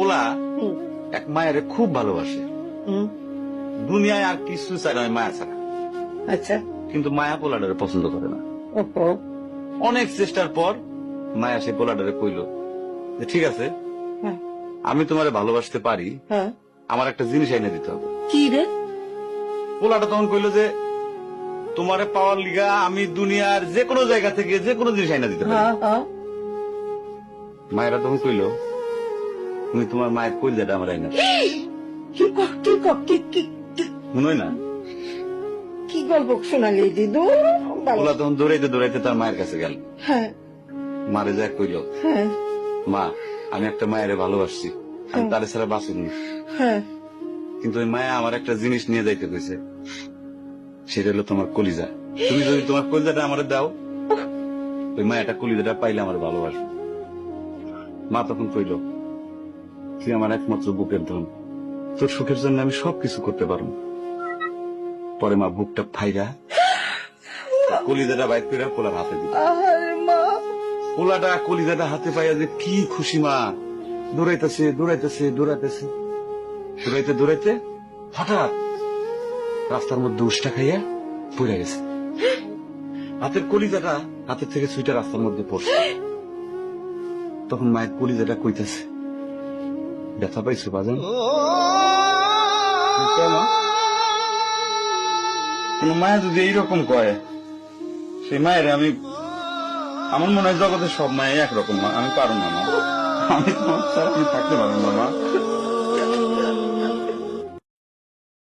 পোলা এক মায়ের খুব ভালোবাসে, দুনিয়ায় আর কিছু চাই না মায়া ছাড়া। আচ্ছা, কিন্তু মায়া পোলাডারে পছন্দ করে না। ওহো, অনেক চেষ্টার পর মায়া সে পোলাডারে কইল যে ঠিক আছে, হ্যাঁ, আমি তোমারে ভালোবাসতে পারি, হ্যাঁ, আমার একটা জিনিস এনে দিতে হবে। কি রে? পোলাটা তখন কইল যে তোমারে পাওয়ার লিগা আমি দুনিয়ার যে কোনো জায়গা থেকে যে কোনো জিনিস এনে দিতে পারি। হ্যাঁ, হ্যাঁ, মায়েরা তখন কইল তুমি তোমার মায়ের কইলজাটা আমার এনে দাও। কি ক- কি ক- কি কি- কি- শুনোই না, কি গল্প শোনালি দিদু? পোলা তখন দৌড়াইতে দৌড়াইতে তার মায়ের কাছে গেল, হ্যাঁ, মারে যা কইল হ্যাঁ, মা আমি একটা মায়ের ভালোবাসছি, আমি তার ছাড়া বাঁচুনি, হ্যাঁ, কিন্তু ওই মায়া আমার একটা জিনিস নিয়ে যাইতে কইছে, সেটা হলো তোমার কলিজা। তুমি যদি তোমার কলিজাটা আমার দাও, ওই মায়াটা কলিজাটা পাইলে আমার ভালোবাসবে। মা তখন কইল তুই আমার একমাত্র বুকের ধন, তোর সুখের জন্য আমি সবকিছু করতে পারবো। পরে মা বুকটা ফাইরা কলিজাটা বাইর করে পোলার হাতে দিল। আরে মা, পোলাটা কলিজাটা হাতে পাইয়া যে কি খুশি, মা দৌড়াইতেছে দৌড়াইতেছে দৌড়াইতেছে দৌড়াইতে দৌড়াইতে হঠাৎ রাস্তার মধ্যে উষ্টা খাইয়া পড়ে গেছে। হাতের কলিজাটা হাতের থেকে ছুইটা রাস্তার মধ্যে পড়ছে। তখন মায়ের কলিজাটা কইতাছে ব্যথা পাইছো বাজান? কোন মায়া যদি এইরকম কয়, সেই মায়ের আমি, আমার মনে হয় জগতের সব মায়ে একরকম, মা আমি পারো না, মা আমি তোমার ছাড়া আমি থাকতে পারবো না, মা।